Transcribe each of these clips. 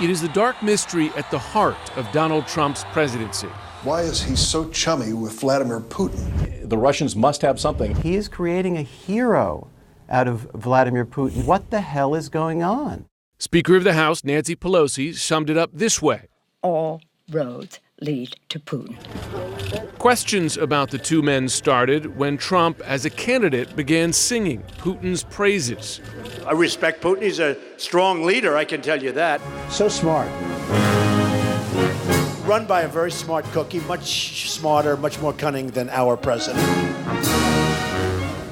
It is the dark mystery at the heart of Donald Trump's presidency. Why is he so chummy with Vladimir Putin? The Russians must have something. He is creating a hero out of Vladimir Putin. What the hell is going on? Speaker of the House Nancy Pelosi summed it up this way. All roads lead to Putin. Questions about the two men started when Trump, as a candidate, began singing Putin's praises. I respect Putin. He's a strong leader, I can tell you that. So smart. Run by a very smart cookie, much smarter, much more cunning than our president.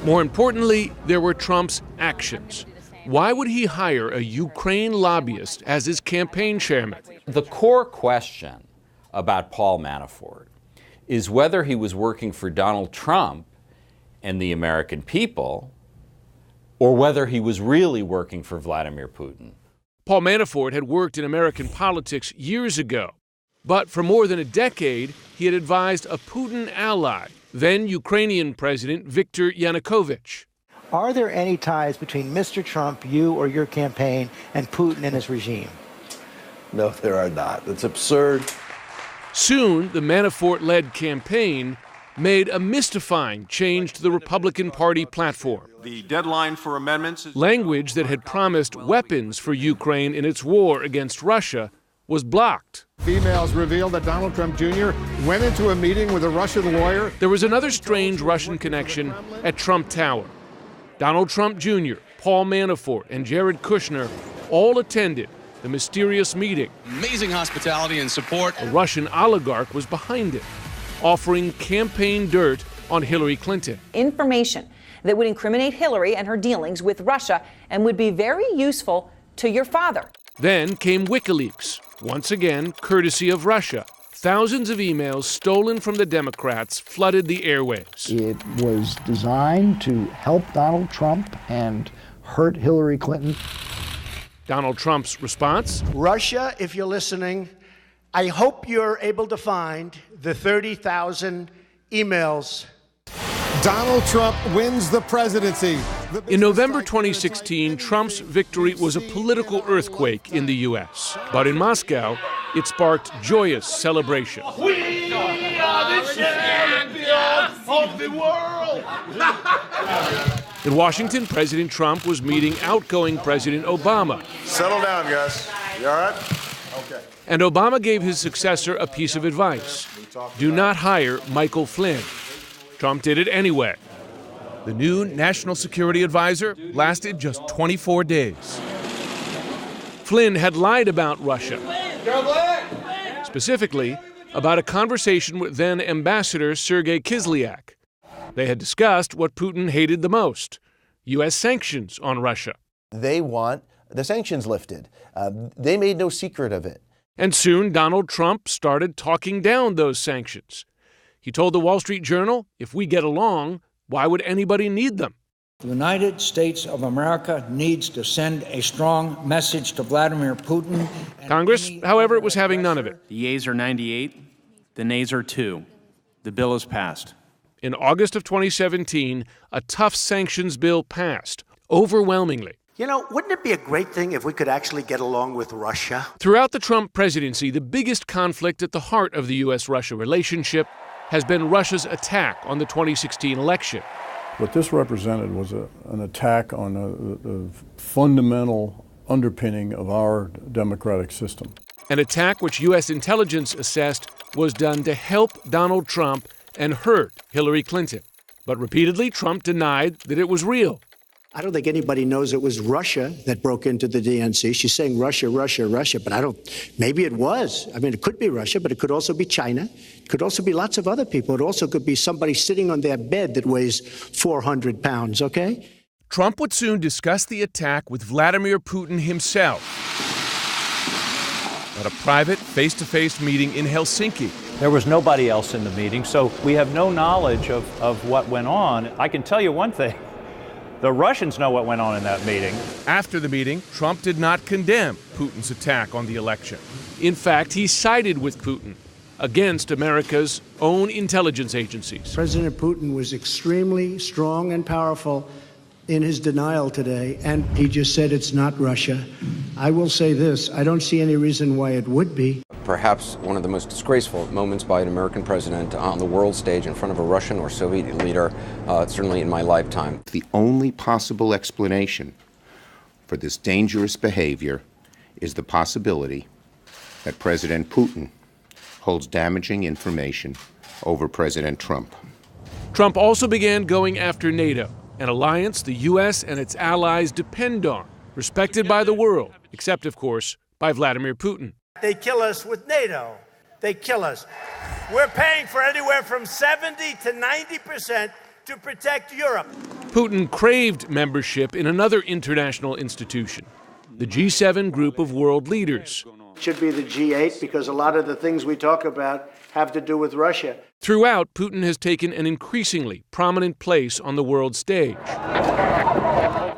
More importantly, there were Trump's actions. Why would he hire a Ukraine lobbyist as his campaign chairman? The core question about Paul Manafort is whether he was working for Donald Trump and the American people, or whether he was really working for Vladimir Putin. Paul Manafort had worked in American politics years ago, but for more than a decade, he had advised a Putin ally, then Ukrainian President Viktor Yanukovych. Are there any ties between Mr. Trump, you or your campaign, and Putin and his regime? No, there are not. It's absurd. Soon, the Manafort-led campaign made a mystifying change to the Republican Party platform. The deadline for amendments is Language that had promised weapons for Ukraine in its war against Russia was blocked. Emails revealed that Donald Trump Jr. went into a meeting with a Russian lawyer. There was another strange Russian connection at Trump Tower. Donald Trump Jr., Paul Manafort, and Jared Kushner all attended the mysterious meeting. Amazing hospitality and support. A Russian oligarch was behind it, offering campaign dirt on Hillary Clinton. Information that would incriminate Hillary and her dealings with Russia and would be very useful to your father. Then came WikiLeaks, once again courtesy of Russia. Thousands of emails stolen from the Democrats flooded the airwaves. It was designed to help Donald Trump and hurt Hillary Clinton. Donald Trump's response? Russia, if you're listening, I hope you're able to find the 30,000 emails. Donald Trump wins the presidency. In November 2016, Trump's victory was a political earthquake in the U.S. But in Moscow, it sparked joyous celebration. We are the champions of the world! In Washington, President Trump was meeting outgoing President Obama. Settle down, guys. You all right? Okay. And Obama gave his successor a piece of advice. Do not hire Michael Flynn. Trump did it anyway. The new national security advisor lasted just 24 days. Flynn had lied about Russia, specifically about a conversation with then Ambassador Sergei Kislyak. They had discussed what Putin hated the most, U.S. sanctions on Russia. They want the sanctions lifted. They made no secret of it. And soon Donald Trump started talking down those sanctions. He told the Wall Street Journal, if we get along, why would anybody need them? The United States of America needs to send a strong message to Vladimir Putin. Congress, however, was having none of it. The yeas are 98, the nays are 2. The bill is passed. In August of 2017, a tough sanctions bill passed, overwhelmingly. You know, wouldn't it be a great thing if we could actually get along with Russia? Throughout the Trump presidency, the biggest conflict at the heart of the U.S.-Russia relationship has been Russia's attack on the 2016 election. What this represented was an attack on the fundamental underpinning of our democratic system. An attack which U.S. intelligence assessed was done to help Donald Trump and hurt Hillary Clinton. But repeatedly, Trump denied that it was real. I don't think anybody knows it was Russia that broke into the DNC. She's saying Russia, Russia, Russia, but maybe it was. I mean, it could be Russia, but it could also be China. It could also be lots of other people. It also could be somebody sitting on their bed that weighs 400 pounds, okay? Trump would soon discuss the attack with Vladimir Putin himself at a private, face-to-face meeting in Helsinki. There was nobody else in the meeting, so we have no knowledge of what went on. I can tell you one thing. The Russians know what went on in that meeting. After the meeting, Trump did not condemn Putin's attack on the election. In fact, he sided with Putin against America's own intelligence agencies. President Putin was extremely strong and powerful in his denial today, and he just said it's not Russia. I will say this, I don't see any reason why it would be. Perhaps one of the most disgraceful moments by an American president on the world stage in front of a Russian or Soviet leader, certainly in my lifetime. The only possible explanation for this dangerous behavior is the possibility that President Putin holds damaging information over President Trump. Trump also began going after NATO, an alliance the U.S. and its allies depend on, respected by the world, except, of course, by Vladimir Putin. They kill us with NATO. They kill us. We're paying for anywhere from 70 to 90% to protect Europe. Putin craved membership in another international institution, the G7 group of world leaders. It should be the G8 because a lot of the things we talk about have to do with Russia. Throughout, Putin has taken an increasingly prominent place on the world stage,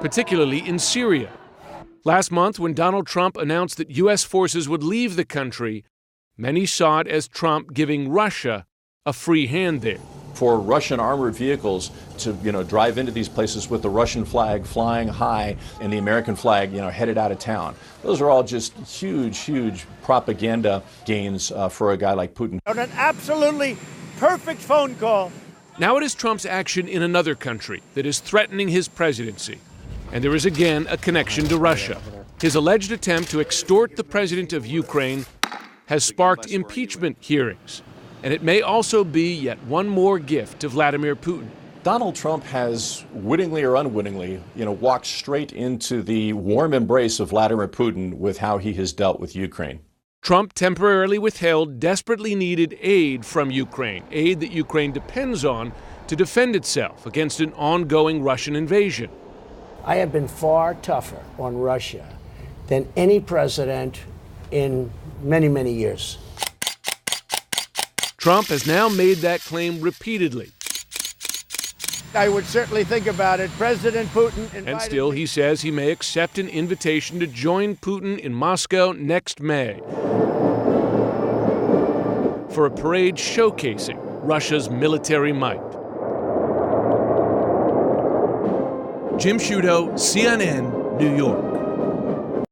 particularly in Syria. Last month, when Donald Trump announced that U.S. forces would leave the country, many saw it as Trump giving Russia a free hand there. For Russian armored vehicles to, drive into these places with the Russian flag flying high and the American flag, headed out of town. Those are all just huge, huge propaganda gains for a guy like Putin. On an absolutely perfect phone call. Now it is Trump's action in another country that is threatening his presidency. And there is again a connection to Russia. His alleged attempt to extort the president of Ukraine has sparked impeachment hearings. And it may also be yet one more gift to Vladimir Putin. Donald Trump has, wittingly or unwittingly, walked straight into the warm embrace of Vladimir Putin with how he has dealt with Ukraine. Trump temporarily withheld desperately needed aid from Ukraine, aid that Ukraine depends on to defend itself against an ongoing Russian invasion. I have been far tougher on Russia than any president in many, many years. Trump has now made that claim repeatedly. I would certainly think about it. President Putin And still, he says he may accept an invitation to join Putin in Moscow next May for a parade showcasing Russia's military might. Jim Sciutto, CNN, New York.